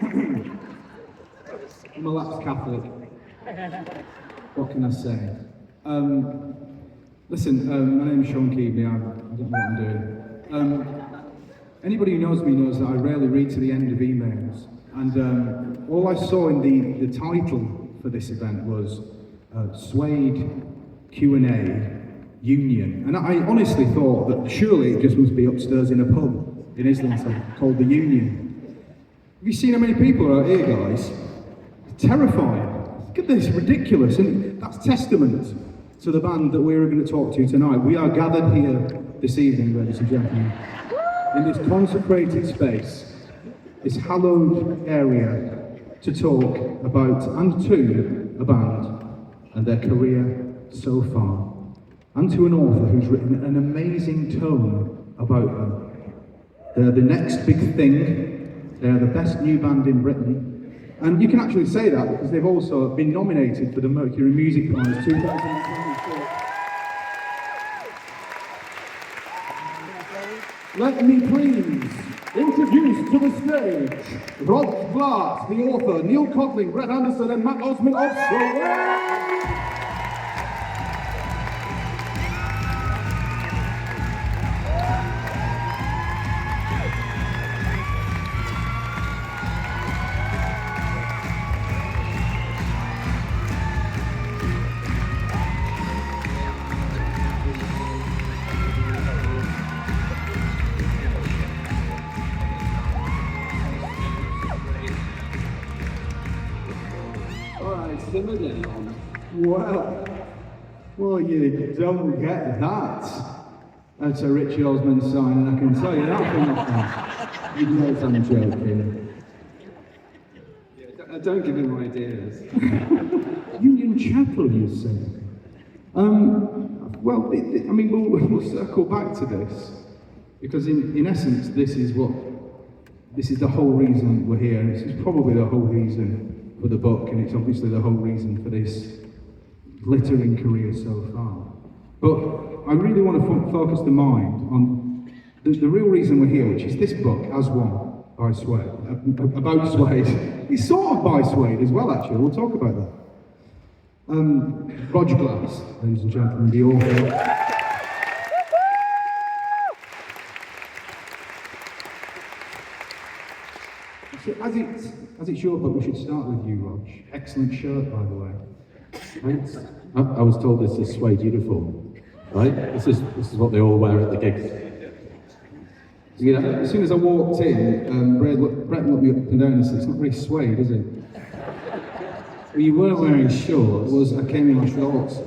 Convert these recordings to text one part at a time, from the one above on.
I'm a lapsed Catholic. What can I say? Listen, my name's Sean Keaveney. I don't know what I'm doing. Anybody who knows me knows that I rarely read to the end of emails. And all I saw in the title for this event was Suede Q&A Union. And I honestly thought that surely it just must be upstairs in a pub in Islington called the Union. Have you seen how many people are out here, guys? It's terrifying. Look at this, ridiculous. And that's testament to the band that we're going to talk to tonight. We are gathered here this evening, ladies and gentlemen, in this consecrated space, this hallowed area, to talk about and to a band and their career so far, and to an author who's written an amazing tome about them. They're the next big thing. They're the best new band in Britain. And you can actually say that because they've also been nominated for the Mercury Music Prize 2024. Let me please introduce to the stage Rodge Glass, the author, Neil Codling, Brett Anderson and Matt Osman of Suede. Well, you don't get that. That's a Richard Osman sign, and I can tell you that from nothing. You know I'm joking. Yeah, don't give him ideas. Union Chapel, you say? Well, I mean, we'll circle back to this, because in essence, this is the whole reason we're here, and this is probably the whole reason for the book, and it's obviously the whole reason for this glittering career so far. But I really want to focus the mind on the real reason we're here, which is this book, As One, by Suede, about Suede. It's sort of by Suede as well, actually. We'll talk about that. Rodge Glass, ladies and gentlemen, the author. So as it's your book, we should start with you, Rodge. Excellent shirt, by the way. Thanks. I was told this is Suede uniform, right? This is what they all wear at the gigs. You know, as soon as I walked in, Brett looked me up and down and said, "It's not very Suede, is it?" Well, you were wearing shorts. I came in my shorts.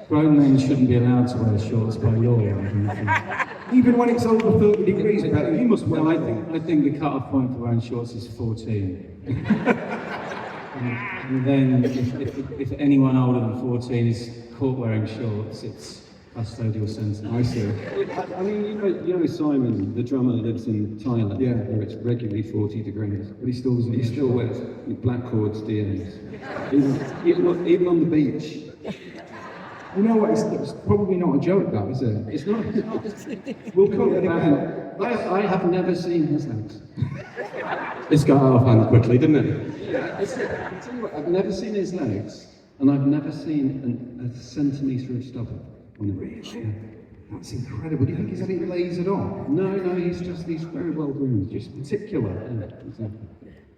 Grown men shouldn't be allowed to wear shorts by law. Even when it's over 30 degrees, Brett, you must wear. Well, I think the cut-off point for wearing shorts is 14. And then, if anyone older than 14 is caught wearing shorts, it's custodial sentence. I see. I mean, you know Simon, the drummer that lives in Thailand, yeah, where it's regularly 40 degrees. But he still doesn't. He still wears black cords, DMs. Even on the beach. You know what? It's probably not a joke, that, is it? It's not. We'll cut it again. I have never seen his legs. This got out of hand quickly, didn't it? Yeah, I'll tell you what, I've never seen his legs, and I've never seen a centimetre of stubble on him. Really? Yeah. That's incredible. Do you think he's had it lasered on? No, he's very well groomed. Just particular. Yeah, exactly.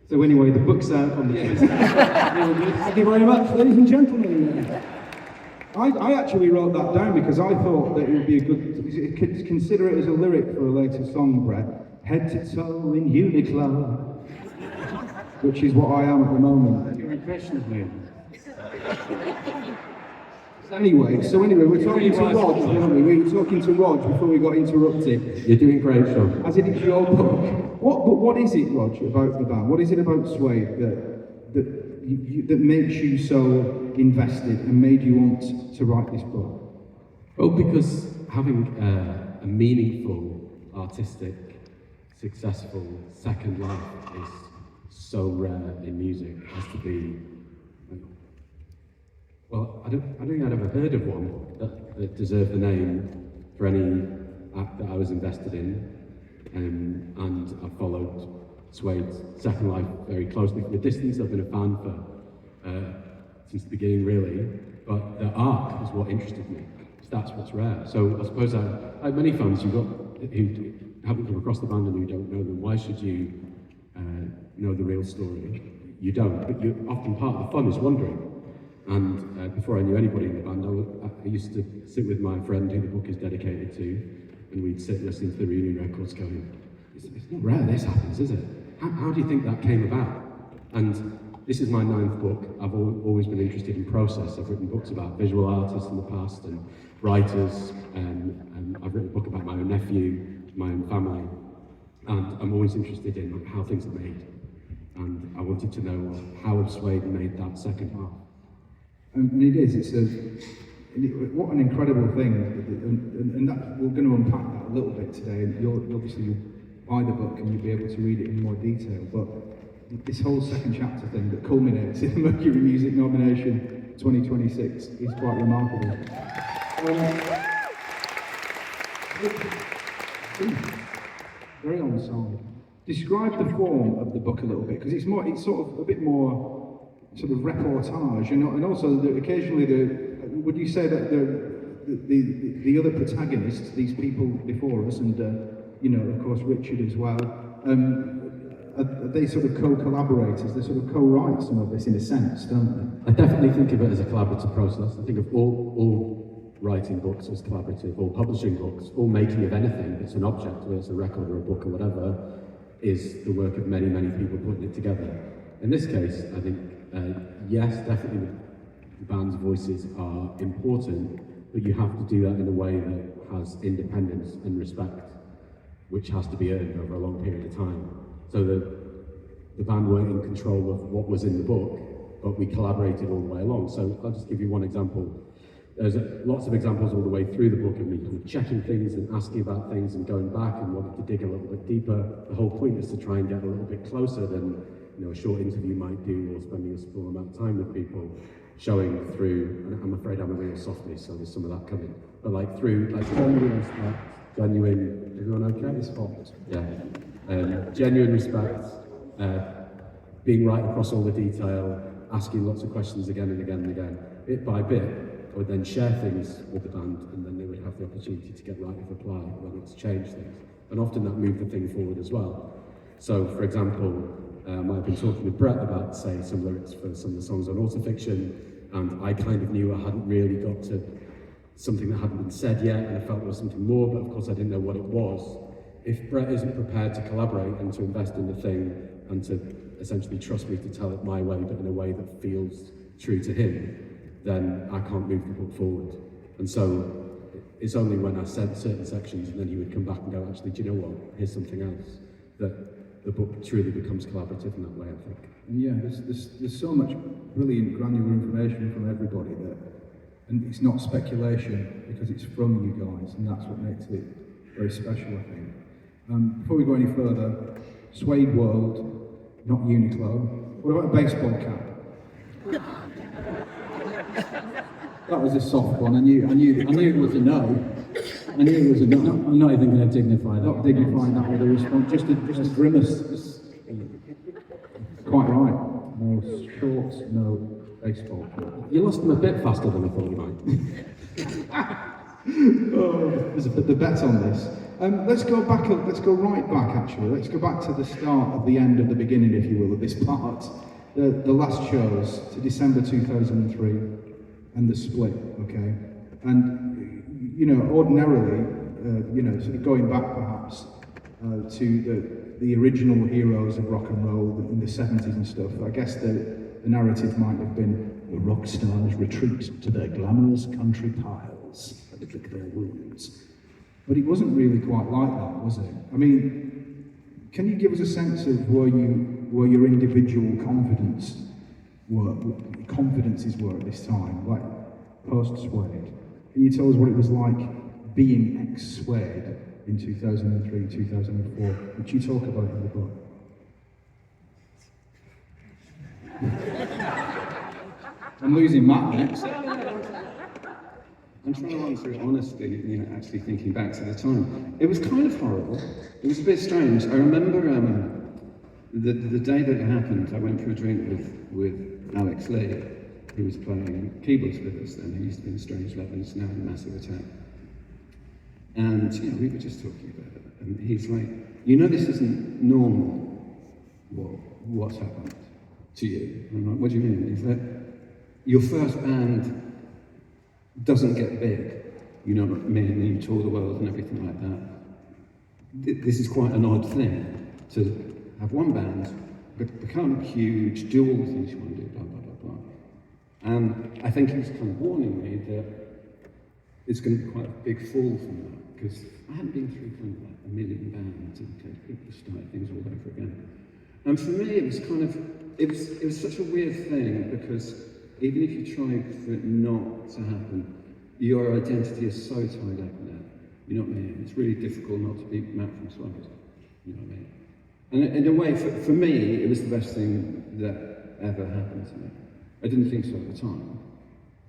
So anyway, the book's out on the Thank you very much, ladies and gentlemen. I actually wrote that down because I thought that it would be a good, consider it as a lyric for a later song, Brett. Head to toe in Uniqlo. Which is what I am at the moment. Your impression of me. Anyway, we're talking to Rodge, weren't we? We were talking to Rodge before we got interrupted. You're doing great, Sean. As it is your book. What is it, Rodge, about the band? What is it about Suede that makes you so invested and made you want to write this book? Well, because having a meaningful, artistic, successful second life is so rare in music. It has to be. Well, I don't think I'd ever heard of one that deserved the name for any act that I was invested in, and I followed Suede's second life very closely from a distance. I've been a fan for since the beginning, really. But the art is what interested me. That's what's rare. So I suppose I have many fans who haven't come across the band and who don't know them. Why should you know the real story? You don't, but you often part of the fun is wondering. And before I knew anybody in the band, I used to sit with my friend who the book is dedicated to, and we'd sit listening to the reunion records going, it's not rare this happens, is it? How do you think that came about? And this is my 9th book. I've always been interested in process. I've written books about visual artists in the past and writers, and I've written a book about my own nephew, my own family, and I'm always interested in how things are made. And I wanted to know how Suede made that second half. And it is, what an incredible thing, and that, we're going to unpack that a little bit today, and you'll buy the book and you'll be able to read it in more detail, but this whole second chapter thing that culminates in the Mercury Music nomination 2026 is quite remarkable. Very on side. Describe the form of the book a little bit, because it's sort of a bit more sort of reportage, and also occasionally would you say that the other protagonists, these people before us, and of course Richard as well, are they sort of co-collaborators? They sort of co-write some of this in a sense, don't they? I definitely think of it as a collaborative process. I think of all writing books as collaborative, all publishing books, all making of anything that's an object, whether it's a record or a book or whatever, is the work of many, many people putting it together. In this case, I think, yes, definitely the band's voices are important, but you have to do that in a way that has independence and respect, which has to be earned over a long period of time. So the band weren't in control of what was in the book, but we collaborated all the way along. So I'll just give you one example. There's lots of examples all the way through the book of me kind of checking things and asking about things and going back and wanting to dig a little bit deeper. The whole point is to try and get a little bit closer than a short interview might do, or spending a small amount of time with people, showing through, and I'm afraid I'm a real softie, so there's some of that coming, but through genuine respect, everyone okay? It's fault. Yeah. Genuine respect, being right across all the detail, asking lots of questions again and again and again. Bit by bit, I would then share things with the band, and then they would have the opportunity to get right of reply, whether it's change things. And often that moved the thing forward as well. So, for example, I've been talking with Brett about, say, some lyrics for some of the songs on Autofiction, and I kind of knew I hadn't really got to something that hadn't been said yet, and I felt there was something more, but of course I didn't know what it was. If Brett isn't prepared to collaborate and to invest in the thing, and to essentially trust me to tell it my way, but in a way that feels true to him, then I can't move the book forward. And so it's only when I said certain sections and then he would come back and go, actually, do you know what, here's something else, that the book truly becomes collaborative in that way, I think. And yeah, there's so much brilliant granular information from everybody there, and it's not speculation because it's from you guys, and that's what makes it very special, I think. Before we go any further, Suede World, not Uniqlo. What about a baseball cap? That was a soft one. I knew it was a no. I knew it was a no. I'm not even going to dignify that. Not dignifying that with a response. Just a grimace. Quite right. No shorts, no baseball cap. You lost them a bit faster than I thought you might. There's the bet on this. Let's go right back actually. Let's go back to the start of the end of the beginning, if you will, of this part. The last shows to December 2003 and the split, okay? And, ordinarily, sort of going back perhaps to the original heroes of rock and roll in the 70s and stuff, I guess the narrative might have been the rock stars retreat to their glamorous country piles and lick their wounds. But it wasn't really quite like that, was it? I mean, can you give us a sense of where your individual confidences were at this time, like post-Suede? Can you tell us what it was like being ex-Suede in 2003, 2004, which you talk about in the book? I'm losing Matt next. I'm trying to answer it honestly, actually thinking back to the time. It was kind of horrible. It was a bit strange. I remember the day that it happened, I went for a drink with Alex Lee, who was playing keyboards with us then. He used to be in Strange Love and is now in Massive Attack. And we were just talking about it, and he's like, this isn't normal. What's happened to you? And I'm like, what do you mean? He's like, your first band doesn't get big, you know what I mean? And you tour the world and everything like that. This is quite an odd thing to have one band become huge, do all the things you want to do, blah blah blah blah. And I think he was kind of warning me that it's going to be quite a big fall from that, because I hadn't been through kind of like a million bands and people started things all over again. And for me, it was kind of, it was such a weird thing, because even if you try for it not to happen, your identity is so tied up in it. You know what I mean? It's really difficult not to be Matt from Suede. You know what I mean? And in a way, for me, it was the best thing that ever happened to me. I didn't think so at the time,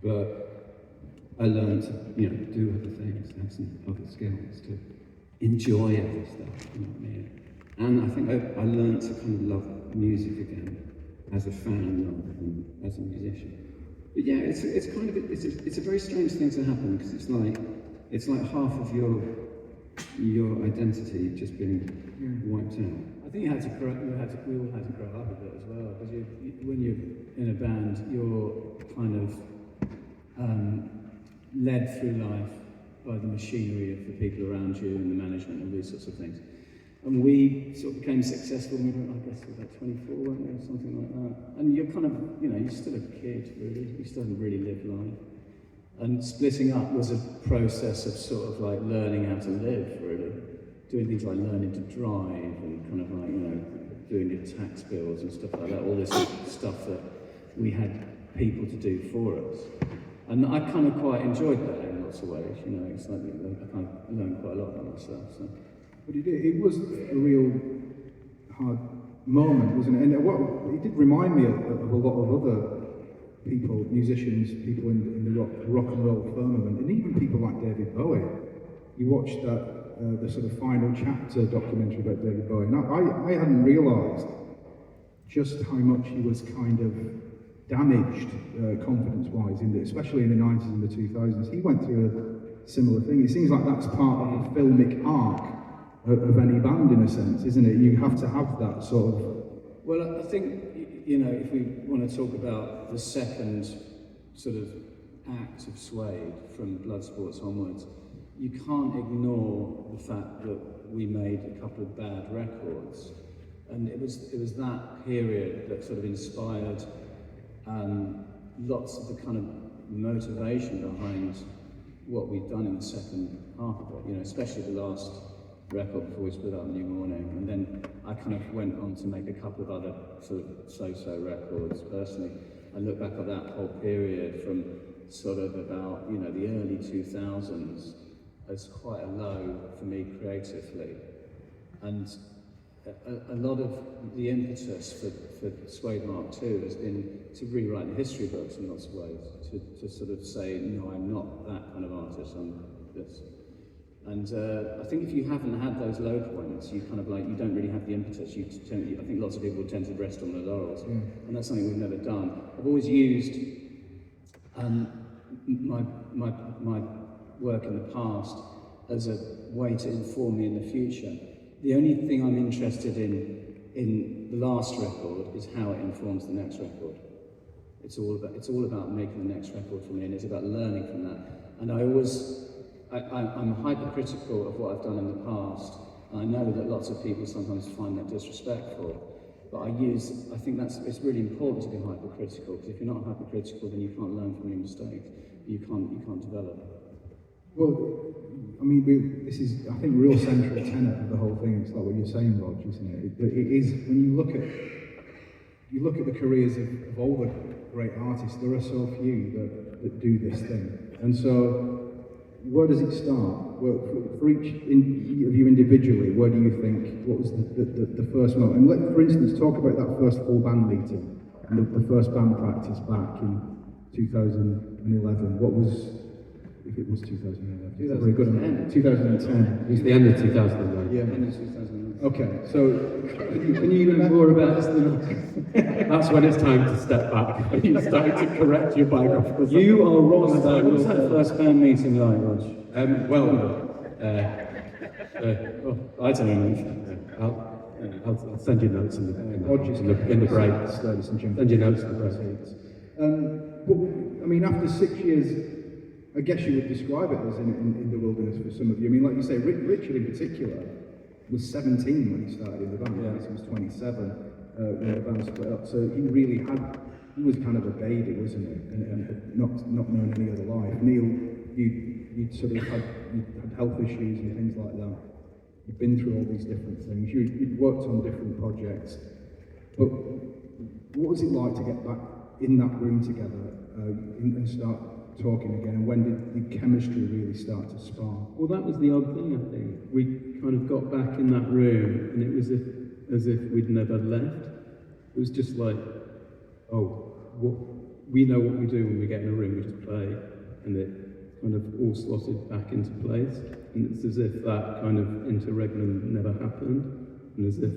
but I learned to, do other things, have some other skills, to enjoy other stuff. You know what I mean? And I think I learned to kind of love music again as a fan rather than as a musician. But yeah, it's kind of it's a very strange thing to happen, because it's like half of your identity just being wiped out. I think we all had to grow up a bit as well, because when you're in a band, you're kind of led through life by the machinery of the people around you and the management and these sorts of things. And we sort of became successful when we were, I guess, about 24, weren't we, or something like that. And you're kind of, you're still a kid, really. You still haven't really lived life. And splitting up was a process of sort of like learning how to live, really. Doing things like learning to drive and kind of like, doing your tax bills and stuff like that. All this stuff that we had people to do for us. And I kind of quite enjoyed that in lots of ways, It's like I kind of learned quite a lot about myself. So. But it was a real hard moment, wasn't it? And it did remind me of a lot of other people, musicians, people in the rock and roll firmament, and even people like David Bowie. You watched the sort of final chapter documentary about David Bowie, and I hadn't realised just how much he was kind of damaged confidence-wise, especially in the 90s and the 2000s. He went through a similar thing. It seems like that's part of the filmic arc of any band, in a sense, isn't it? You have to have that sort of... Well, I think, if we want to talk about the second sort of act of Suede from Bloodsports onwards, you can't ignore the fact that we made a couple of bad records. And it was that period that sort of inspired lots of the kind of motivation behind what we've done in the second half of it, especially the last record before we split up, New Morning, and then I kind of went on to make a couple of other sort of so-so records personally. I look back at that whole period from sort of about, the early 2000s as quite a low for me creatively. And a lot of the impetus for Suede Mark II has been to rewrite the history books in lots of ways, to sort of say, no, I'm not that kind of artist, I'm this. And I think if you haven't had those low points, you kind of you don't really have the impetus. I think lots of people tend to rest on their laurels, and that's something we've never done. I've always used my work in the past as a way to inform me in the future. The only thing I'm interested in the last record is how it informs the next record. It's all about making the next record for me, and it's about learning from that. And I'm hypercritical of what I've done in the past, and I know that lots of people sometimes find that disrespectful, but I think it's really important to be hypercritical, because if you're not hypercritical, then you can't learn from your mistakes, you can't develop. Well, I mean, this is, I think, real central tenet of the whole thing. It's like what you're saying, Rodge, isn't it? It is, when you look at the careers of all the great artists, there are so few that do this thing. And so, where does it start? Well, for each of you individually, where do you think, what was the first moment? And for instance, talk about that first full band meeting and the first band practice back in 2011. What was, if it was 2011? 2010. 2010. It was the end of 2009. Yeah. End of 2009. Okay, so can you You know more about this than I. That's when it's time to step back. You start to correct your biographical. You are wrong about What was your that first band meeting like, Rodge? I don't know. I'll send you notes in the Rodge's in the break. ladies and gentlemen. Send you notes in the break. But, I mean, after 6 years, I guess you would describe it as in the wilderness for some of you. I mean, like you say, Richard in particular was 17 when he started in the band. Yeah. He was 27 when the band split up. So he was kind of a baby, wasn't he? And had not known any other life. Neil, you sort of had health issues and things like that. You've been through all these different things. You'd worked on different projects. But what was it like to get back in that room together and start talking again? And when did the chemistry really start to spark? Well, that was the odd thing, I think. We kind of got back in that room, and it was as if we'd never left. It was just like, we know what we do when we get in a room, we just play, and it kind of all slotted back into place. And it's as if that kind of interregnum never happened, and as if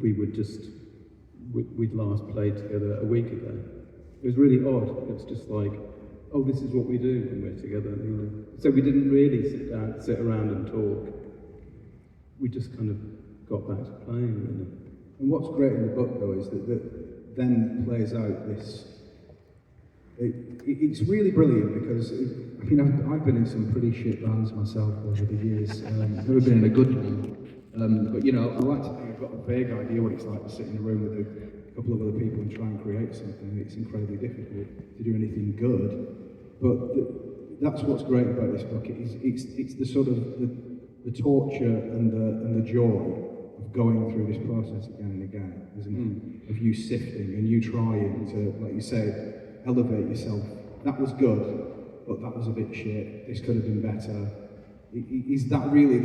we'd last played together a week ago. It was really odd. It was just like, oh, this is what we do when we're together, you know. So we didn't really sit around and talk. We just kind of got back to playing, really. And what's great in the book, though, is that then plays out this. It's really brilliant because I've been in some pretty shit bands myself over the years. Never been in a good one, but I like to think I've got a vague idea what it's like to sit in a room with a couple of other people and try and create something. It's incredibly difficult to do anything good, but that's what's great about this book. It's the sort of the torture and the joy of going through this process again and again, isn't it? Of you sifting and you trying to, like you say, elevate yourself. That was good, but that was a bit shit. This could have been better. Is that really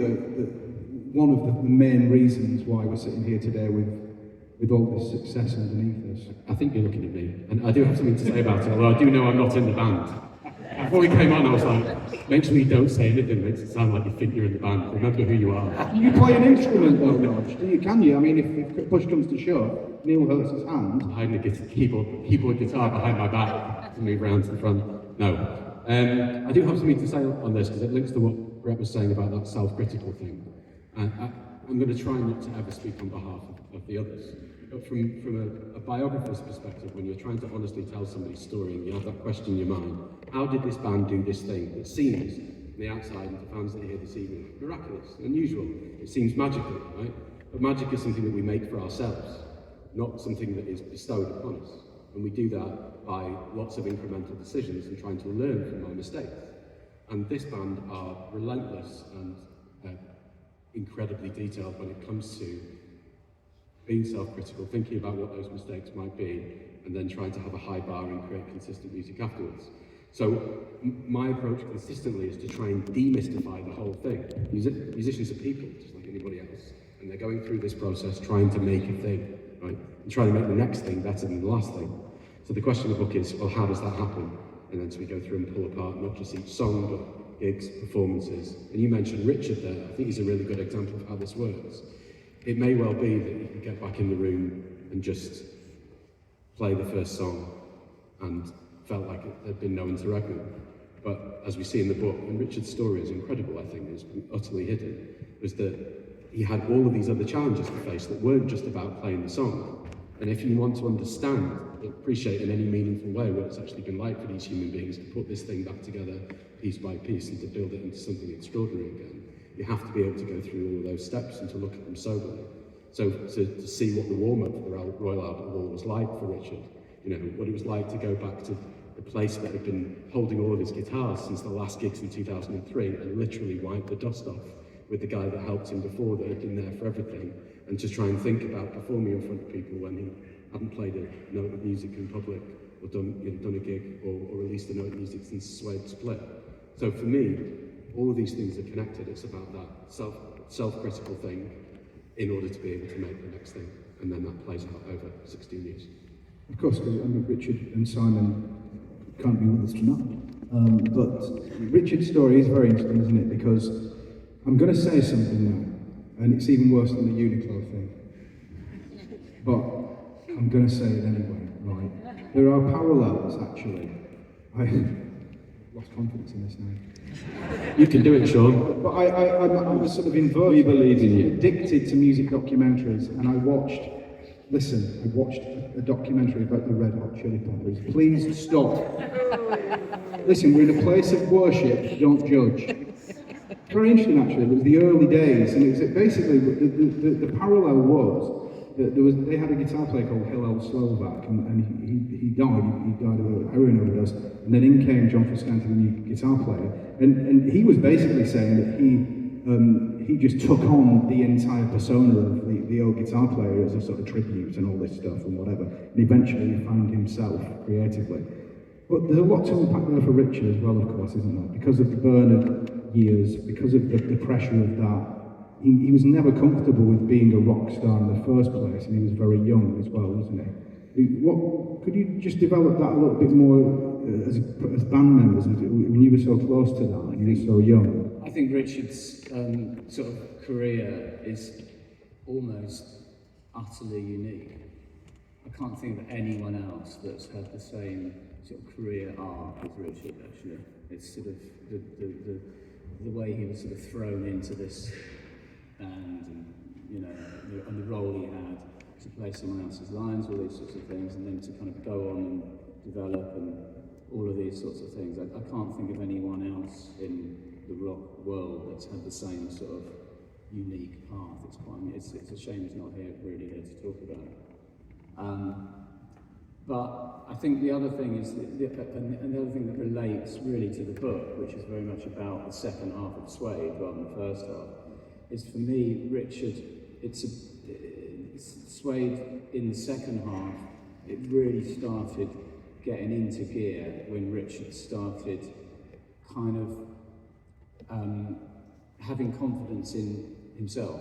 one of the main reasons why we're sitting here today with all this success underneath us? I think you're looking at me, and I do have something to say about it, although I do know I'm not in the band. Before we came on, I was like, make sure you don't say anything, makes it sound like you think you're in the band. Remember who you are. Can you play an instrument though, Rodge? Can you? I mean, if push comes to shove, Neil hurts his hand. I'm hiding a keyboard guitar behind my back to move round to the front. No. I do have something to say on this, because it links to what Brett was saying about that self-critical thing. I'm going to try not to ever speak on behalf of the others. But from a biographer's perspective, when you're trying to honestly tell somebody's story and you have that question in your mind, how did this band do this thing that seems, from the outside and to fans that are here this evening, miraculous, unusual? It seems magical, right? But magic is something that we make for ourselves, not something that is bestowed upon us. And we do that by lots of incremental decisions and trying to learn from our mistakes. And this band are relentless and incredibly detailed when it comes to being self-critical, thinking about what those mistakes might be, and then trying to have a high bar and create consistent music afterwards. So my approach consistently is to try and demystify the whole thing. Musicians are people, just like anybody else, and they're going through this process trying to make a thing, right? And trying to make the next thing better than the last thing. So the question of the book is, well, how does that happen? And then so we go through and pull apart not just each song, but gigs, performances. And you mentioned Richard there. I think he's a really good example of how this works. It may well be that you can get back in the room and just play the first song and felt like there'd been no interregnum. But as we see in the book, and Richard's story is incredible, I think, is utterly hidden, was that he had all of these other challenges to face that weren't just about playing the song. And if you want to understand, appreciate in any meaningful way what it's actually been like for these human beings to put this thing back together piece by piece and to build it into something extraordinary again, you have to be able to go through all of those steps and to look at them soberly. So to see what the warm-up for the Royal Albert Hall was like for Richard, what it was like to go back to the place that had been holding all of his guitars since the last gigs in 2003 and literally wipe the dust off with the guy that helped him before that had been there for everything, and to try and think about performing in front of people when he hadn't played a note of music in public or done a gig or released a note of music since Suede split. So for me, all of these things are connected. It's about that self-critical thing in order to be able to make the next thing, and then that plays out over 16 years. Of course, because Richard and Simon can't be with us tonight. But Richard's story is very interesting, isn't it? Because I'm going to say something now, and it's even worse than the Uniqlo thing. But I'm going to say it anyway, right? There are parallels, actually. I lost confidence in this now. You can do it, Sean. But I'm a sort of inverted. We believe in you. Addicted to music documentaries, and I watched a documentary about the Red Hot Chili Peppers. Please stop. Listen, we're in a place of worship, don't judge. Very interesting, actually. It was the early days, and it was basically the parallel was that they had a guitar player called Hillel Slovak, and he died. He died of a heroin overdose, and then in came John Frusciante, the new guitar player, and he was basically saying that he just took on the entire persona of the old guitar player as a sort of tribute and all this stuff and whatever, and eventually he found himself creatively. But there's a lot to unpack there for Richard as well, of course, isn't there? Because of the Bernard years, because of the pressure of that, he was never comfortable with being a rock star in the first place, and he was very young as well, wasn't he? Could you just develop that a little bit more as band members, when you were so close to that and you were so young? I think Richard's sort of career is almost utterly unique. I can't think of anyone else that's had the same sort of career arc as Richard, actually. It's sort of the way he was sort of thrown into this band, and you know, and the role he had to play someone else's lines, all these sorts of things, and then to kind of go on and develop and all of these sorts of things. I can't think of anyone else in the rock world that's had the same sort of unique path. It's a shame he's not really here to talk about it. But I think the other thing is, and the other thing that relates really to the book, which is very much about the second half of Suede rather than the first half, is for me, Richard, it's Suede in the second half, it really started getting into gear when Richard started kind of having confidence in himself,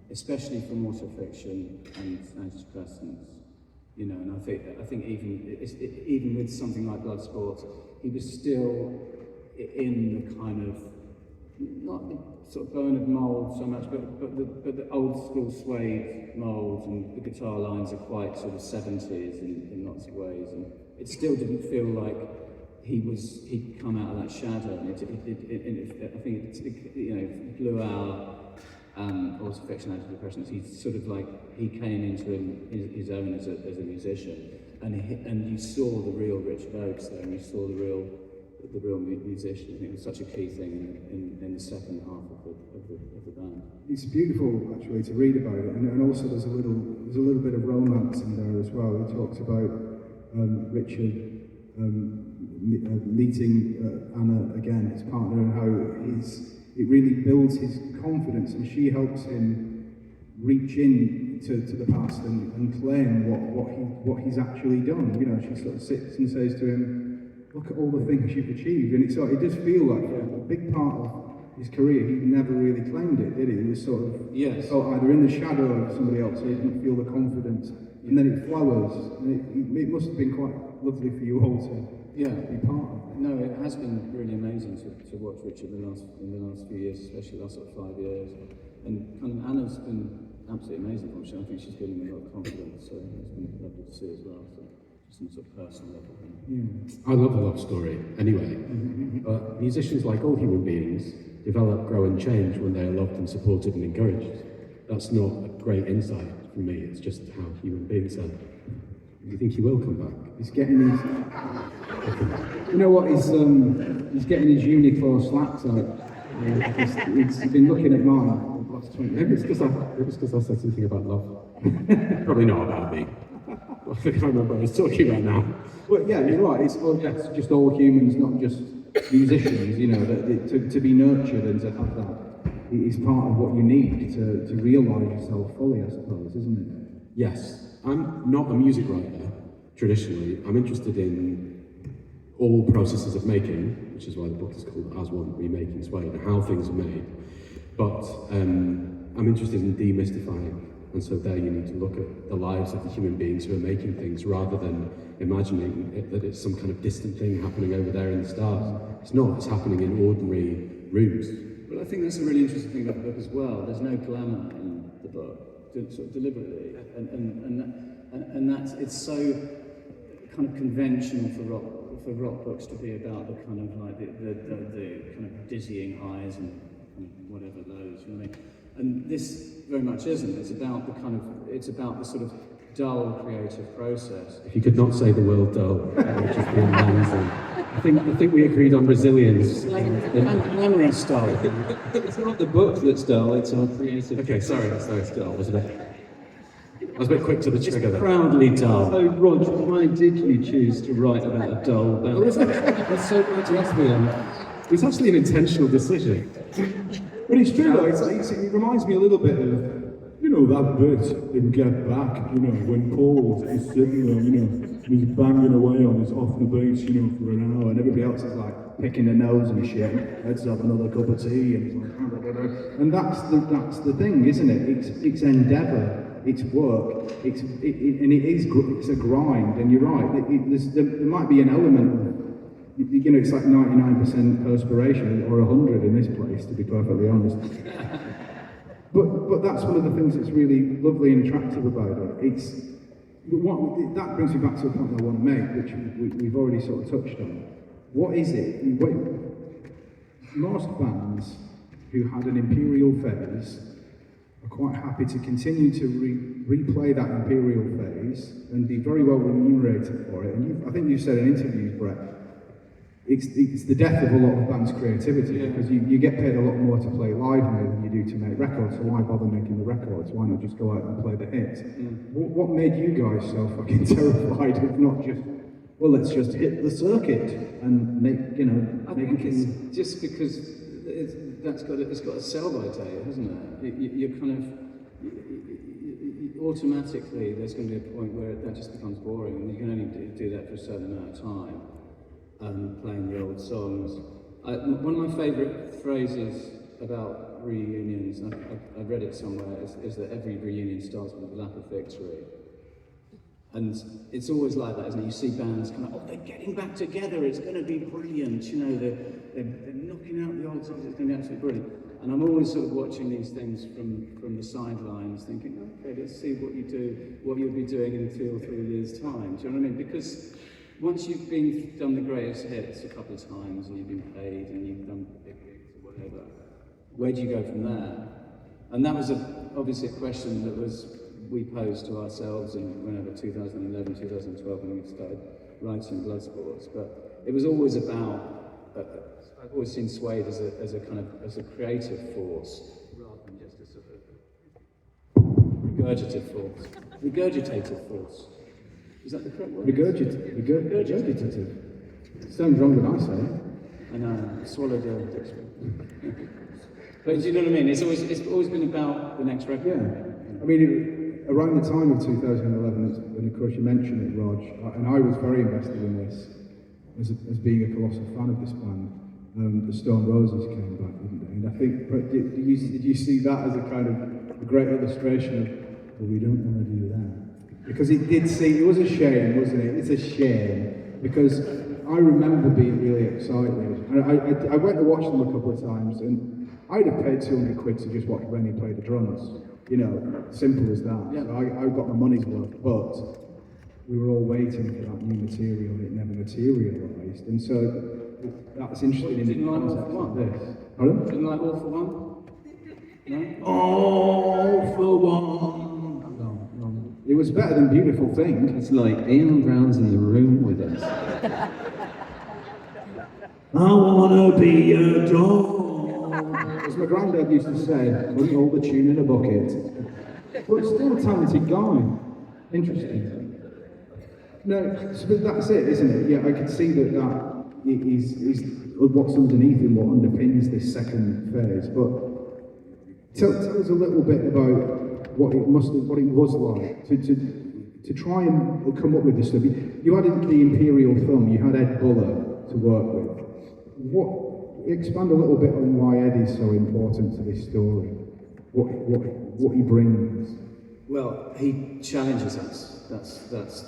especially from autofiction and antidepressants. You know, and I think even with something like Bloodsport, he was still in the kind of, not the sort of Bernard mould so much, but the old school Suede mould, and the guitar lines are quite sort of 70s in lots of ways, and it still didn't feel like he'd come out of that shadow, and I think it blew out autofiction, antidepressants. He's sort of like, he came into his own as a musician, and you saw the real Richard Oakes there, and you saw the real musician. I think it was such a key thing in the second half of the band. It's beautiful, actually, to read about it, and also there's a little bit of romance in there as well. He talks about Richard meeting Anna again, his partner, and how it really builds his confidence, and she helps him reach in to the past and claim what he's actually done. You know, she sort of sits and says to him, "Look at all the things you've achieved," and it does feel like a big part of his career, he never really claimed it, did he? He was sort of either in the shadow of somebody else, or he didn't feel the confidence, and then it flowers, and it must have been quite lovely for you all to be part of it. No, it has been really amazing to watch Richard in the last few years, especially the last sort of 5 years. And kind of Anna's been absolutely amazing for me. I think she's given me a lot of confidence, so it's been lovely to see as well. So just on a sort of personal level. I love a love story, anyway. But musicians, like all human beings, develop, grow and change when they are loved and supported and encouraged. That's not a great insight for me, it's just how human beings are. Do you think he will come back? He's getting his... You know what, he's getting his Uniqlo slacks out. He's been looking at mine for the last 20 Maybe it's because I said something about love. Probably not about me. I think I remember what I was talking about now. Well, yeah, you're right. It's just all humans, not just musicians. You know, to be nurtured and to have that is part of what you need to realise yourself fully, I suppose, isn't it? Yes, I'm not a music writer traditionally. I'm interested in all processes of making, which is why the book is called As One, Remaking Suede, and how things are made. But I'm interested in demystifying. And so there you need to look at the lives of the human beings who are making things rather than imagining that it's some kind of distant thing happening over there in the stars. It's not, it's happening in ordinary rooms. But I think that's a really interesting thing about the book as well. There's no glamour in the book, sort of deliberately, and that's it's so kind of conventional for rock books to be about the kind of like the kind of dizzying highs and whatever lows, you know what I mean? And this very much isn't. It's about the sort of dull creative process. If you could not say the word dull, that would just be amazing. I think we agreed on resilience. Glamorous style. It's not the book that's dull, it's our creative. Okay, sorry, it's dull, wasn't it? I was a bit quick to the trigger there. Proudly dull. So, Rodge, why did you choose to write about a dull band? That's so glad you asked me. It's actually an intentional decision. But it's true though, it reminds me a little bit of, you know, that bit in Get Back, you know, when Paul's just sitting there, you know, and he's banging away on his off the bass, you know, for an hour, and everybody else is like picking their nose and shit, let's have another cup of tea, and he's like, blah, blah, blah. And that's the thing, isn't it? It's endeavour. It's work, it's a grind, and you're right, there might be an element of, you know, it's like 99% perspiration, or 100 in this place, to be perfectly honest. But that's one of the things that's really lovely and attractive about it. That brings me back to a point I want to make, which we've already sort of touched on. What is it? Most bands who had an imperial phase are quite happy to continue to replay that imperial phase and be very well remunerated for it. And I think you've said in interviews, Brett, it's the death of a lot of bands' creativity, because you get paid a lot more to play live now than you do to make records, so why bother making the records? Why not just go out and play the hits? What made you guys so fucking terrified of not just, well, let's just hit the circuit and make, you know, I think it's just because it's got a sell-by date, hasn't it? You're kind of automatically there's going to be a point where that just becomes boring, and you can only do that for a certain amount of time. Playing the old songs. One of my favourite phrases about reunions, I read it somewhere, is that every reunion starts with a lap of victory. And it's always like that, isn't it? You see bands kind of, they're getting back together, it's going to be brilliant, you know, they're knocking out the old songs, it's going to be absolutely brilliant. And I'm always sort of watching these things from the sidelines, thinking, okay, let's see what you'll be doing in 2 or 3 years' time. Do you know what I mean? Because once you've done the greatest hits a couple of times, and you've been paid, and you've done big gigs or whatever, where do you go from there? And that was obviously a question that we posed to ourselves in whenever 2011, 2012, when we started writing Bloodsports. But it was always about. I've always seen Suede as a creative force, rather than just a sort of regurgitative force. Is that the correct word? Regurgitative. Sounds wrong when I say it. I know, swallowed the dictionary. But do you know what I mean? It's always been about the next record. Yeah. I mean, around the time of 2011, and of course you mentioned it, Rodge, and I was very invested in this as being a colossal fan of this band. The Stone Roses came back, didn't they? And I think, did you see that as a kind of a great illustration of, well, we don't want to do that? Because it was a shame, wasn't it? It's a shame, because I remember being really excited. I went to watch them a couple of times, and I'd have paid 200 quid to just watch Rennie play the drums. You know, simple as that. Yeah. So I got my money's worth, but we were all waiting for that new material, and it never materialised. And so that's interesting in the context of this. Pardon? Didn't like All for One? No? All for One. It was better than Beautiful Thing. It's like Ian Brown's in the room with us. I wanna be a dog. As my granddad used to say, put all the tune in a bucket. But still a talented guy. Interesting. No, so but that's it, isn't it? Yeah, I can see that is what's underneath and what underpins this second phase. But tell us a little bit about what it was like to try and come up with this stuff. You had the Imperial film, you had Ed Buller to work with. Expand a little bit on why Ed is so important to this story. What he brings. Well, he challenges us. That's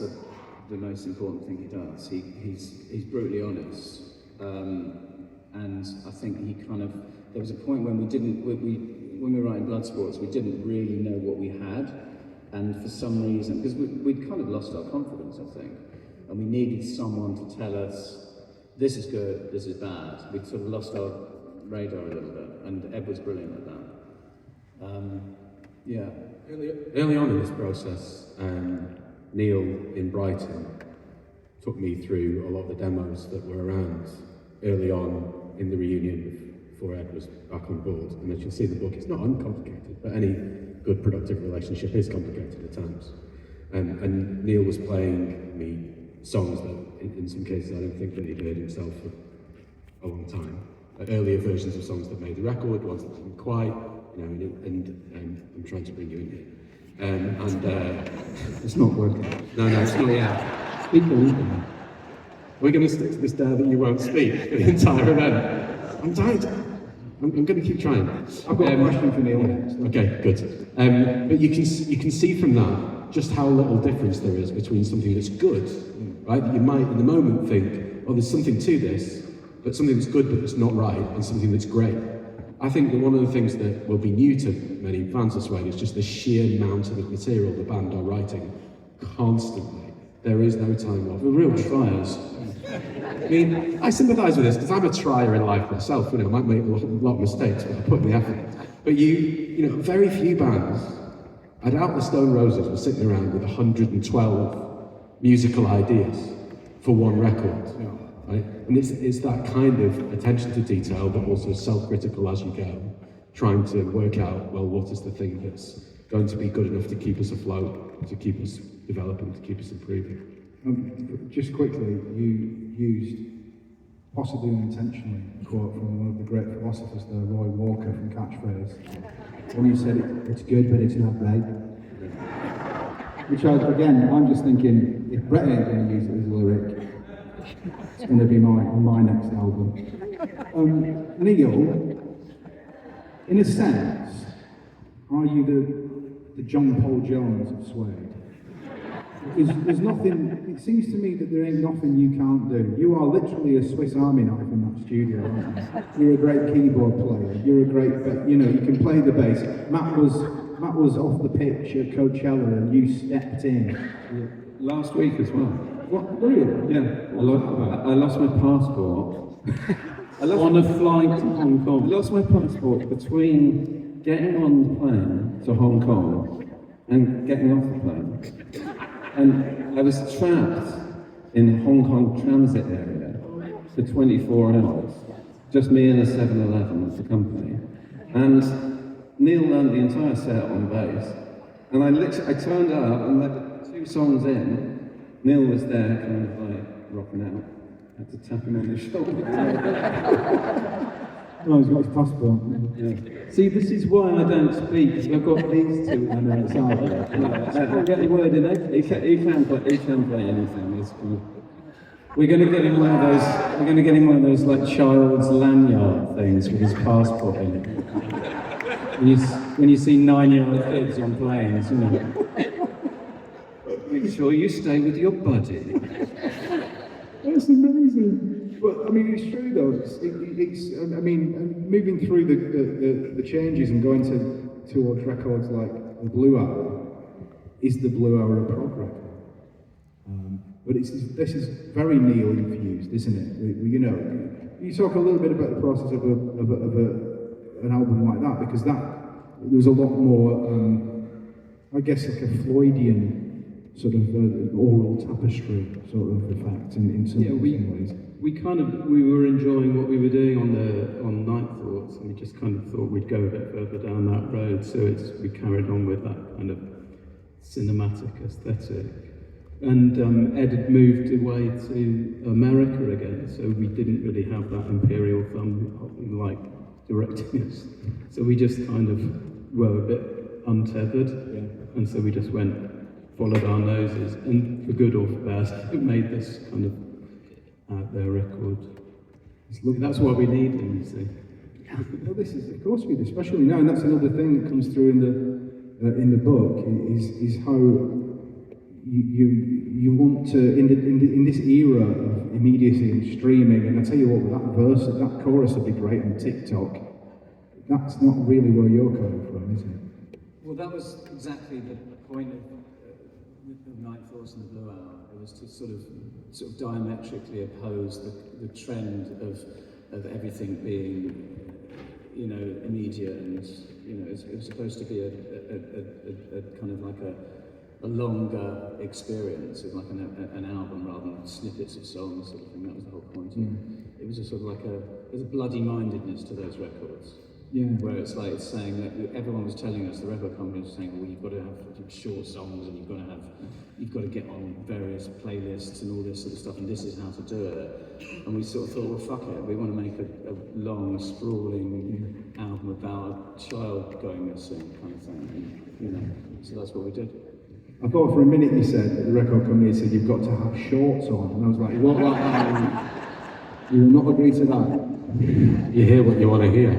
the most important thing he does. He's brutally honest, and I think he kind of there was a point when when we were writing Blood Sports, we didn't really know what we had, and for some reason, because we'd kind of lost our confidence, I think, and we needed someone to tell us, this is good, this is bad. We'd sort of lost our radar a little bit, and Ed was brilliant at that. Yeah. Early on in this process, Neil in Brighton took me through a lot of the demos that were around early on in the reunion before Ed was back on board. And as you'll see in the book, it's not uncomplicated, but any good productive relationship is complicated at times. And Neil was playing me songs that in some cases I don't think that he'd heard himself for a long time. Earlier versions of songs that made the record, ones that didn't quite, you know, and I'm trying to bring you in here. It's not working. No, it's not yet. Speak a little bit. We're going to stick to this dare that you won't speak for the entire event. I'm tired. I'm going to keep trying. I've got a question for Neil next. Okay, good. But you can see from that just how little difference there is between something that's good, right? That you might in the moment think, oh, there's something to this, but something that's good but it's not right, and something that's great. I think that one of the things that will be new to many fans of Suede is just the sheer mountain of material the band are writing constantly. There is no time off. We're real triers. I mean, I sympathise with this because I'm a trier in life myself. You know, I might make a lot of mistakes, but I put in the effort. But you know, very few bands. I doubt the Stone Roses were sitting around with 112 musical ideas for one record, right? And it's that kind of attention to detail, but also self-critical as you go, trying to work out, well, what is the thing that's going to be good enough to keep us afloat, to keep us developing, to keep us improving. Just quickly, you used, possibly unintentionally, a quote from one of the great philosophers there, Roy Walker from Catchphrase, when you said it's good but it's not right. Which I'm just thinking, if Brett ain't going to use it as a lyric, it's going to be on my next album. Neil, in a sense, are you the John Paul Jones of Suede? Because there's nothing, it seems to me that there ain't nothing you can't do. You are literally a Swiss Army knife in that studio, aren't you? You're a great keyboard player, you're a great, you know, you can play the bass. Matt was off the pitch at Coachella and you stepped in. Yeah. Last week as well. What, really? Yeah, I lost my passport. On a flight to Hong Kong. I lost my passport between getting on the plane to Hong Kong and getting off the plane. And I was trapped in Hong Kong transit area for 24 hours. Just me and a 7-Eleven as the company. And Neil learned the entire set on bass. And I turned up and like 2 songs in, Neil was there kind of like rocking out. I had to tap him on the shoulder. Oh, he's got his passport. Yeah. See, this is why I don't speak, because I've got these 2 and it's hard. I get the word in it. He can play anything. It's cool. We're going to get him one of those. We're going to get him one of those like child's lanyard things with his passport in it. When you see 9-year-old kids on planes, you know. Make sure you stay with your buddy. That's amazing. But I mean, it's true though. I mean, moving through the changes and going towards records like the Blue Hour, is the Blue Hour a prog record? But this is very Neil infused, isn't it? You know, you talk a little bit about the process of an album like that, because there was a lot more, I guess, like a Floydian sort of oral tapestry sort of effect in some ways. We were enjoying what we were doing on Night Thoughts, and we just kind of thought we'd go a bit further down that road. So we carried on with that kind of cinematic aesthetic. And Ed had moved away to America again, so we didn't really have that imperial thumb like directing us. So we just kind of were a bit untethered, and so we just followed our noses, and for good or for bad, it made this kind of out there record. That's what we need, you see. Well, this is, of course, we do, especially now, and that's another thing that comes through in the book is how you want to in this era of immediacy and streaming. And I tell you what, that chorus would be great on TikTok. that's not really where you're coming from, is it? Well, that was exactly the point of Night Force and the Blue Hour. It was to sort of diametrically oppose the trend of everything being, you know, immediate, and you know, it was supposed to be a kind of like a longer experience, of like an album rather than snippets of songs, sort of thing. That was the whole point. It was a sort of like there's a bloody mindedness to those records. Yeah. Where it's like, it's saying that everyone was telling us, the record company was saying, well, you've got to have short songs, and you've got to get on various playlists and all this sort of stuff, and this is how to do it. And we sort of thought, well, fuck it, we want to make a long, sprawling album about a child going missing, kind of thing. And, you know, so that's what we did. I thought for a minute you said, that the record company said, you've got to have shorts on, and I was like, what? You will not agree to that. You hear what you want to hear.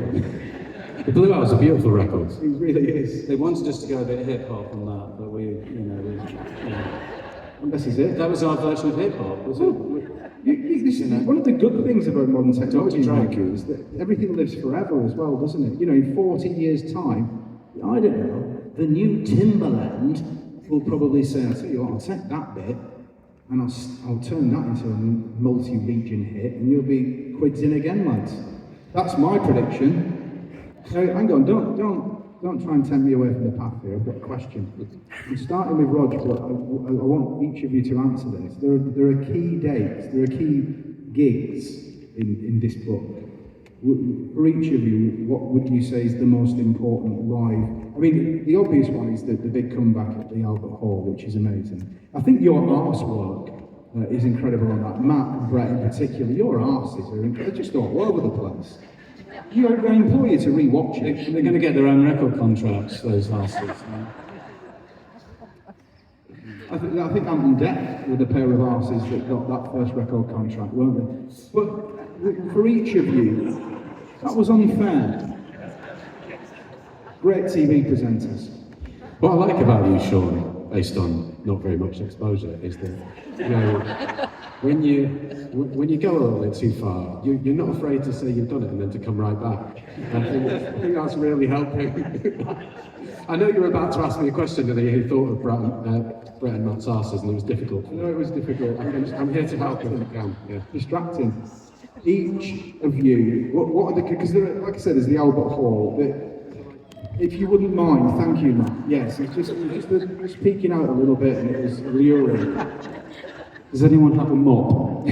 The Blue Hour's a beautiful record. It really is. They wanted us to go a bit hip hop on that, but we. And this is it. That was our version of hip hop, was it? This is one of the good things about modern technology, Mikey, is that everything lives forever as well, doesn't it? You know, in 40 years' time, I don't know, the new Timberland will probably say, I'll tell you what, I'll take that bit and I'll turn that into a multi-region hit, and you'll be quids in again, lads. That's my prediction. Hang on, don't try and tempt me away from the path here. I've got a question. I'm starting with Rodge, but I want each of you to answer this. There are key dates, there are key gigs in this book. For each of you, what would you say is the most important live? I mean, the obvious one is the big comeback at the Albert Hall, which is amazing. I think your arsework is incredible on that. Matt and Brett in particular, your arses are incredible. They're just all over the place. I implore you to re-watch it. They're going to get their own record contracts, those asses. I think Ant and Dec were the pair of arses that got that first record contract, weren't they? But for each of you, that was unfair. Great TV presenters. What I like about you, Sean, based on not very much exposure, is that, you know, when you go a little bit too far, you're not afraid to say you've done it and then to come right back. I think that's really helping. I know you were about to ask me a question that you thought of Brett and Matt's asses, and it was difficult. I know it was difficult. I'm here to help if I can. Yeah. Distracting. Each of you, what are the, because like I said, there's the Albert Hall. If you wouldn't mind, thank you, Matt. Yes, it's just peeking out a little bit, and it was alluring. Does anyone have a mop?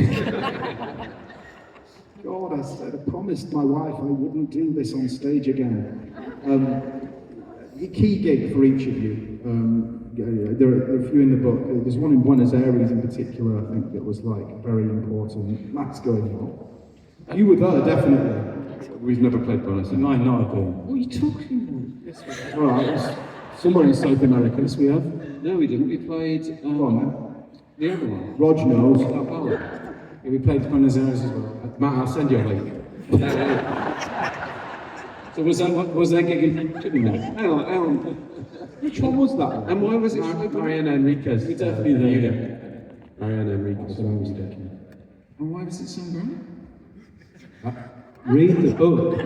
God, I promised my wife I wouldn't do this on stage again. A key gig for each of you. There are a few in the book. There's one in Buenos Aires in particular, I think, that was like very important. Matt's going on. You were there, definitely. We've never played Buenos Aires. Might not have been. What are you talking about? Yes, we have. Well, it was somewhere in South America. Yes, we have. No, we didn't. We played Go on, then. the other one. Rodge knows. Sao Paulo. Yeah, we played Buenos Aires as well. Matt, I'll send you a link. So was that gig in Keaveney? Hang on. Which one was that? And why was it Mariana Enriquez. We definitely there. Mariana Enriquez. That's what I was thinking. And why was it so great? Read the book.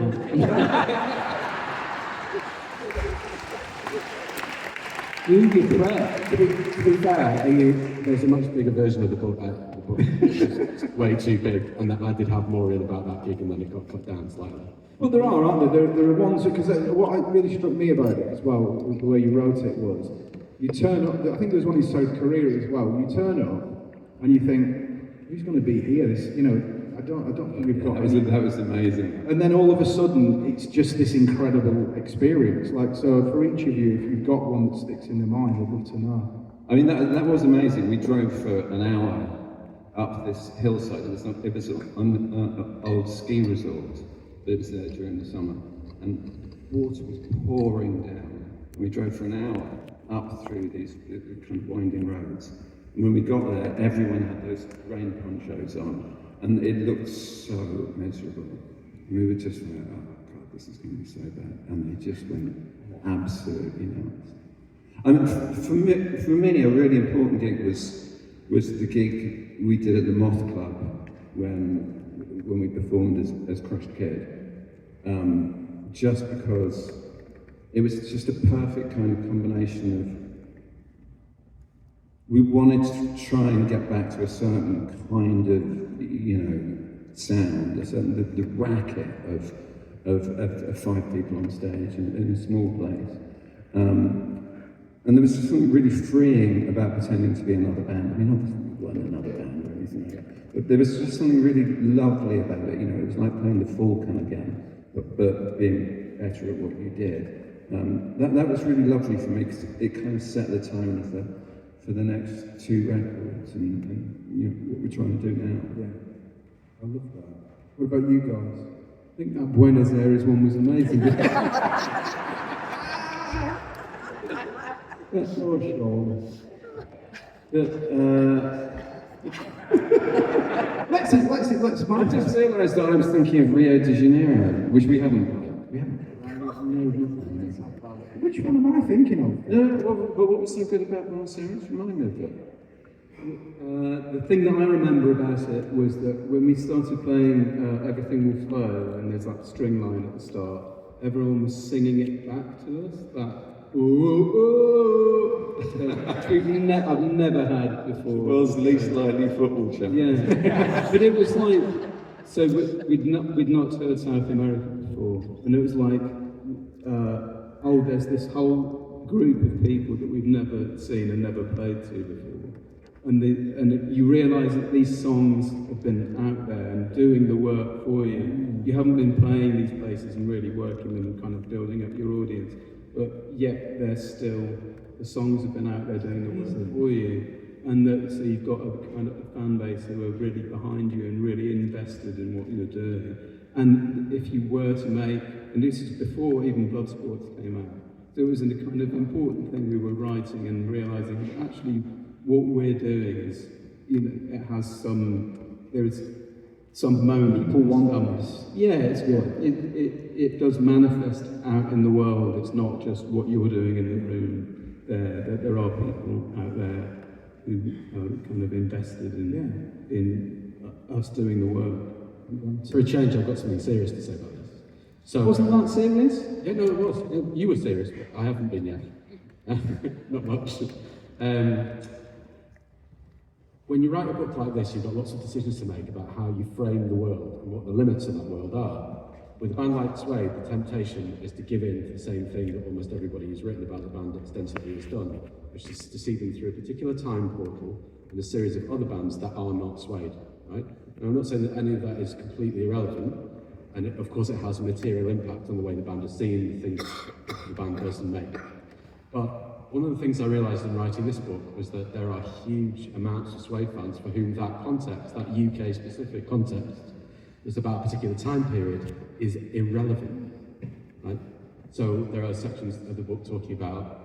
Do your prayer. To be fair, there's a much bigger version of the book. It's way too big, and that I did have more in about that gig, and then it got cut down slightly. Well, there are, aren't there? There are ones, because what really struck me about it as well, the way you wrote it was, you turn up, I think there was one in South Korea as well, you turn up and you think, who's going to be here? This, you know, I don't think we've got That was amazing. And then all of a sudden, it's just this incredible experience. Like, so for each of you, if you've got one that sticks in your mind, I'd love to know. I mean, that was amazing. We drove for an hour up this hillside. It was an old ski resort that was there during the summer, and water was pouring down. We drove for an hour up through these kind of winding roads. And when we got there, everyone had those rain ponchos on, and it looked so miserable. We were just like, oh God, this is going to be so bad. And they just went absolutely nuts. And for me, a really important gig was the gig we did at the Moth Club when we performed as Crushed Kid. just because it was just a perfect kind of combination of, we wanted to try and get back to a certain kind of, sound, the racket of 5 people on stage in a small place. And there was just something really freeing about pretending to be another band. I mean, obviously we weren't another band or anything like that, but there was just something really lovely about it. It was like playing the Falcon again, but being better at what you did. That was really lovely for me because it kind of set the tone for the next 2 records and what we're trying to do now. Yeah, I love that. What about you guys? I think that Buenos Aires one was amazing. That's so strong. Let's I just realised that I was thinking of Rio de Janeiro, which we haven't played. Which one am I thinking of? But what was so good about Buenos Aires? Remind me of that. The thing that I remember about it was that when we started playing Everything Will Flow, and there's that string line at the start, everyone was singing it back to us, that ooh, ooh, I've never had before. World's least likely football champ. Yeah, but it was like, so we'd not heard South America before, and it was like, there's this whole group of people that we've never seen and never played to before, and you realise that these songs have been out there and doing the work for you. You haven't been playing these places and really working them and kind of building up your audience, but yet the songs have been out there doing the work for you, and so you've got a kind of a fan base who are really behind you and really invested in what you're doing. And if you were to make, and this is before even Bloodsports came out, so it was a kind of important thing we were writing and realising that actually what we're doing is, it has there is some moment. People want this. Yeah, it does manifest out in the world. It's not just what you're doing in the room there. That there are people out there who are kind of invested in us doing the work. For a change, I've got something serious to say about this. So, Wasn't that serious? Yeah, no, it was. You were serious, but I haven't been yet. Not much. When you write a book like this, you've got lots of decisions to make about how you frame the world and what the limits of that world are. With a band like Suede, the temptation is to give in to the same thing that almost everybody who's written about the band extensively has done, which is to see them through a particular time portal and a series of other bands that are not Suede, right? And I'm not saying that any of that is completely irrelevant, and of course it has a material impact on the way the band is seen, the things the band doesn't make. But one of the things I realised in writing this book was that there are huge amounts of Suede fans for whom that context, that UK-specific context, that's about a particular time period, is irrelevant, right? So there are sections of the book talking about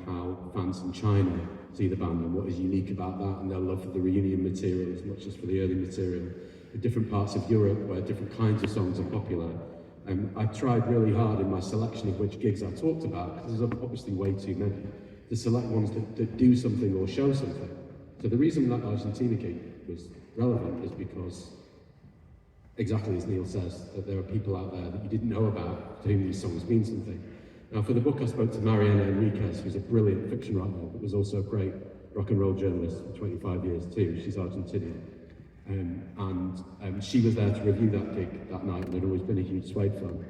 how fans in China see the band and what is unique about that, and their love for the reunion material as much as for the early material. In different parts of Europe where different kinds of songs are popular, I tried really hard in my selection of which gigs I talked about, because there's obviously way too many, to select ones that do something or show something. So the reason that Argentina gig was relevant is because, exactly as Neil says, that there are people out there that you didn't know about to whom these songs mean something. Now for the book I spoke to Mariana Enriquez, who's a brilliant fiction writer, but was also a great rock and roll journalist for 25 years too. She's Argentinian. She was there to review that gig that night and had always been a huge Suede fan.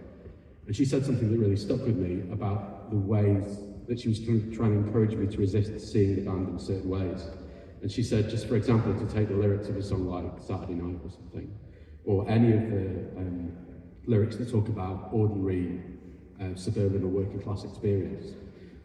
And she said something that really stuck with me about the ways that she was trying to encourage me to resist seeing the band in certain ways. And she said, just for example, to take the lyrics of a song like Saturday Night or something, or any of the lyrics that talk about ordinary suburban or working class experience,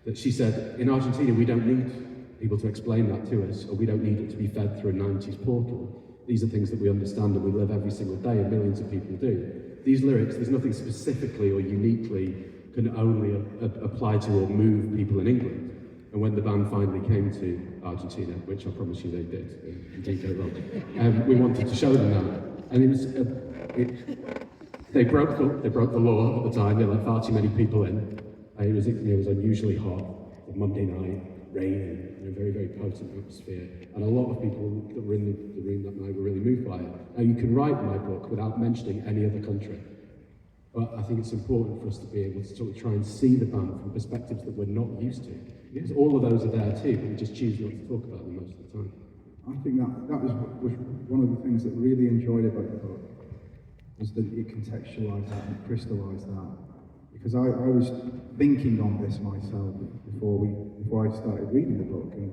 that she said, in Argentina we don't need people to explain that to us, or we don't need it to be fed through a 90s portal. These are things that we understand and we live every single day, and millions of people do. These lyrics, there's nothing specifically or uniquely can only apply to or move people in England. And when the band finally came to Argentina, which I promise you they did, in DK Rock, we wanted to show them that. And it was, they broke the law at the time. They let far too many people in. It was unusually hot, Monday night, raining, in a very, very potent atmosphere. And a lot of people that were in the room that night were really moved by it. Now you can write my book without mentioning any other country. but I think it's important for us to be able to sort of try and see the band from perspectives that we're not used to. Because all of those are there too, but we just choose not to talk about them most of the time. I think that was one of the things that really enjoyed about the book, was that it contextualised that and crystallised that. Because I was thinking on this myself before I started reading the book, and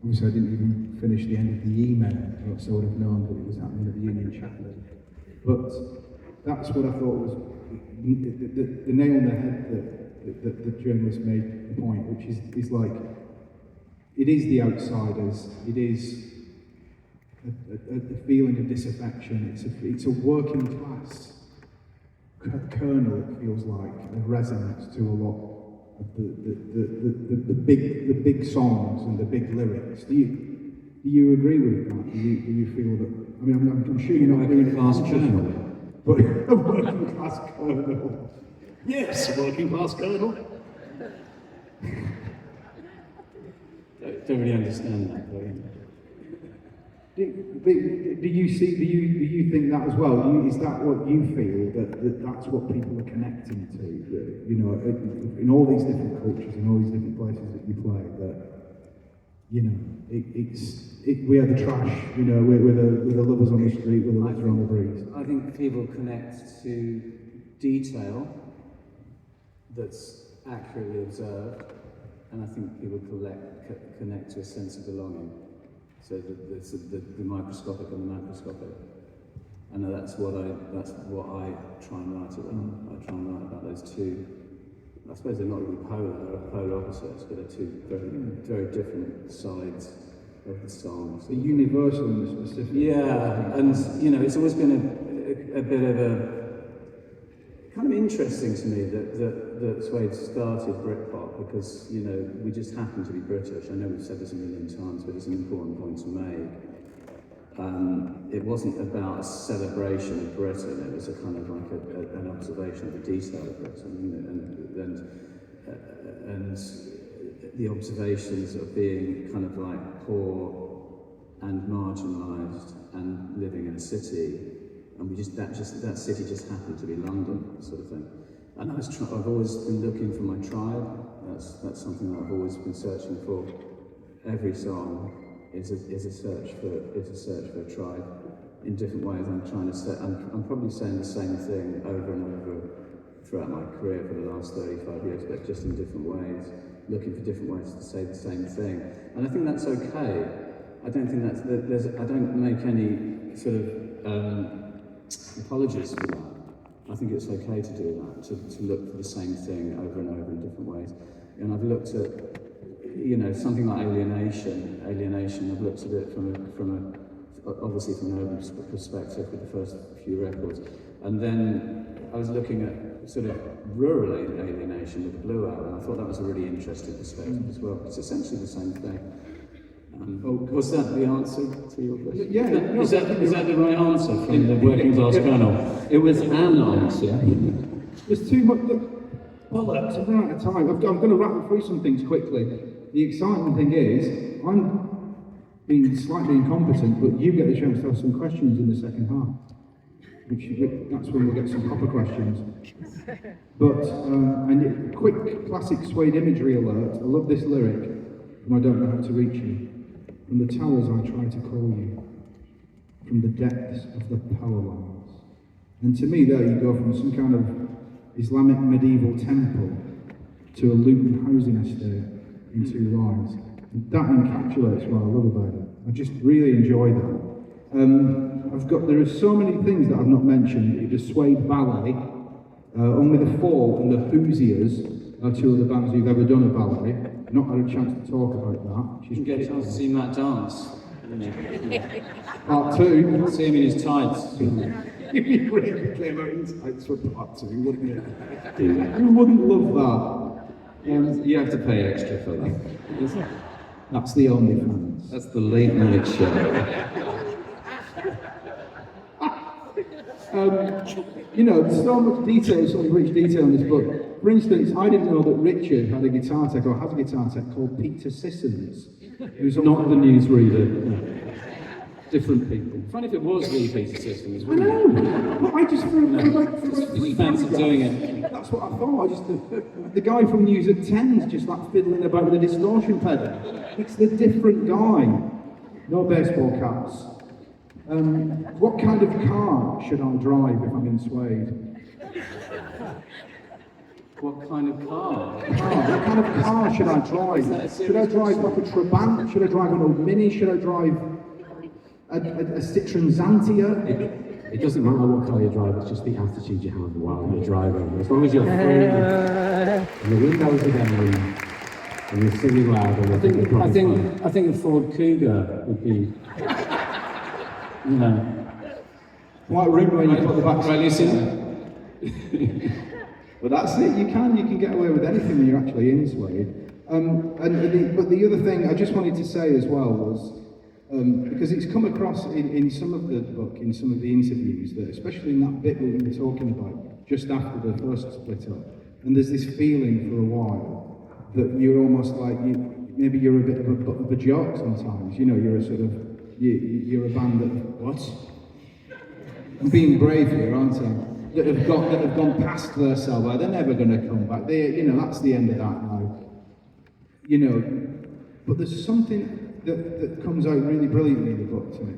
obviously I didn't even finish the end of the email, so I would have known that it was happening at the Union Chapel. But that's what I thought was the nail on the head that the journalist made the point, which is like, it is the outsiders, it is a feeling of disaffection, it's a working class kernel, it feels like, of resonance to a lot of the big songs and the big lyrics. Do you agree with that? Do you feel that? I mean, I'm sure you're not doing it class kernel, but a working class kernel. Yes, working class kernel. Don't really understand that. Do you think that as well? Is that what you feel, that that's what people are connecting to? You know, in all these different cultures, in all these different places that you play, that you know, we are the trash. You know, we're the lovers on the street, we're the litter on the breeze. I think people connect to detail that's accurately observed, and I think people connect to a sense of belonging. So the microscopic and the macroscopic. And that's what I try and write about. I try and write about those two. I suppose they're not really polar, they're polar opposites, but they're two very different sides of the song. The universal and the specific. Yeah, and you know, it's always been a bit of a kind of interesting to me that Suede started Britpop, because, you know, we just happen to be British. I know we've said this a million times, but it's an important point to make. It wasn't about a celebration of Britain, it was a kind of like an observation of the detail of Britain, and the observations of being kind of like poor and marginalised and living in a city. And that city just happened to be London, sort of thing. And I've always been looking for my tribe. That's something that I've always been searching for. Every song is a search for a tribe in different ways. I'm probably saying the same thing over and over throughout my career for the last 35 years, but just in different ways, looking for different ways to say the same thing. And I think that's okay. I don't think I don't make any sort of apologies for that. I think it's okay to do that, to look for the same thing over and over in different ways. And I've looked at, you know, something like alienation. I've looked at it obviously from an urban perspective with the first few records. And then I was looking at sort of rural alienation with the Blue Album, and I thought that was a really interesting perspective as well. It's essentially the same thing. Was that the answer to your question? Yeah. Is that the right answer from the working class kernel? It was an answer. There's too much. Bollocks, I'm running out of time. I'm going to rattle through some things quickly. The exciting thing is, I'm being slightly incompetent, but you get the chance to have some questions in the second half. That's when we'll get some proper questions. But, and quick classic Suede imagery alert. I love this lyric, and I don't know how to reach you. From the towers I try to call you, from the depths of the power lines. And to me there you go from some kind of Islamic medieval temple to a Luton housing estate in 2 lines. And that encapsulates what I love about it. I just really enjoy that. There are so many things that I've not mentioned. The Suede Ballet, Only the Fall and the Hoosiers are 2 of the bands who've ever done a ballet. Not had a chance to talk about that. You can get a chance to see Matt dance. Part 2. See him in his tights. It'd be great if he came out in tights for part 2, wouldn't it? Who wouldn't love that? You have to pay extra for that. That's the only fans. That's the late night show. You know, there's so much detail, so much rich detail in this book. For instance, I didn't know that Richard had a guitar tech, or has a guitar tech called Peter Sissons, who's Not the newsreader. different people. Funny if it was the Peter system as I well. know. But I just Fancy doing it. That's what I thought. I just the guy from News at 10's just like fiddling about with a distortion pedal. It's the different guy. No baseball caps. What kind of car should I drive if I'm in Suede? What kind of car? What kind of car should I drive? Should I drive like a Trabant? Should I drive an old Mini? Should I drive a Citroen Xantia? It doesn't matter what car you drive, it's just the attitude you have while you're driving. As long as you're free and the windows are down and you're singing loud, and I think a Ford Cougar would be, you know. White room when you put the back Right, listen. But that's it. You can get away with anything when you're actually in Suede. But the other thing I just wanted to say as well was because it's come across in some of the book, in some of the interviews, that especially in that bit we were talking about just after the first split up, and there's this feeling for a while that you're almost like maybe you're a bit of a joke sometimes. You know, you're a sort of you're a band that what? I'm being brave here, aren't I? That have gone past their sell-by. They're never going to come back. That's the end of that now. You know, but there's something that comes out really brilliantly in the book to me,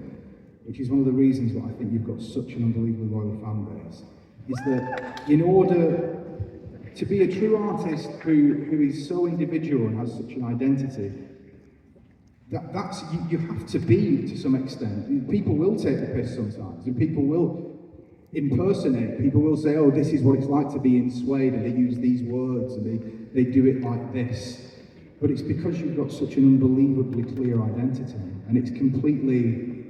which is one of the reasons why I think you've got such an unbelievably loyal fan base, is that in order to be a true artist who is so individual and has such an identity, that's you have to be to some extent. People will take the piss sometimes, and people will impersonate. People will say, "Oh, this is what it's like to be in Suede," and they use these words and they do it like this. But it's because you've got such an unbelievably clear identity, and it's completely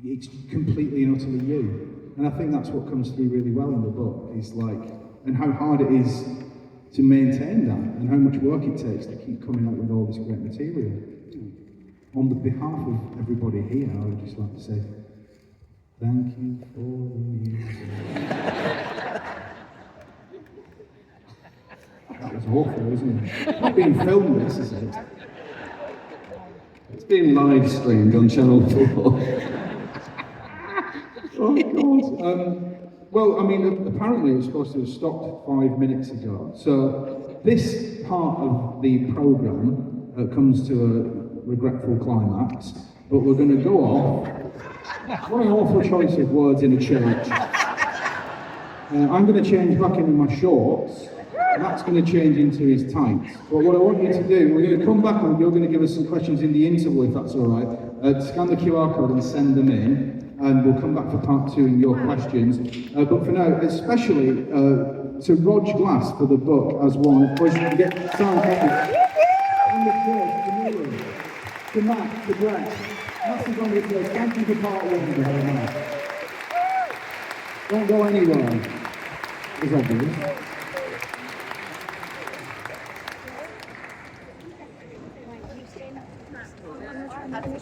and utterly you. And I think that's what comes through really well in the book, is like, and how hard it is to maintain that, and how much work it takes to keep coming out with all this great material. On the behalf of everybody here, I would just like to say, thank you for the music. That was awful, isn't it? It's not being filmed, this, is it? It's being live streamed on Channel 4. Oh, God. Well, I mean, apparently it was supposed to have stopped 5 minutes ago. So this part of the programme comes to a regretful climax, but we're going to go off. What an awful choice of words in a church. I'm going to change back into my shorts. That's going to change into his tights. But what I want you to do, we're going to come back and you're going to give us some questions in the interval, if that's all right. Scan the QR code and send them in, and we'll come back for part 2 and your questions. But for now, especially to Rodge Glass for the book as one. Of course, you can get signed copies. And the Church, to Miriam, to Matt, to Brett. Massive on the place. Thank you for part 1 very much. Don't go anywhere. Is that good? Having a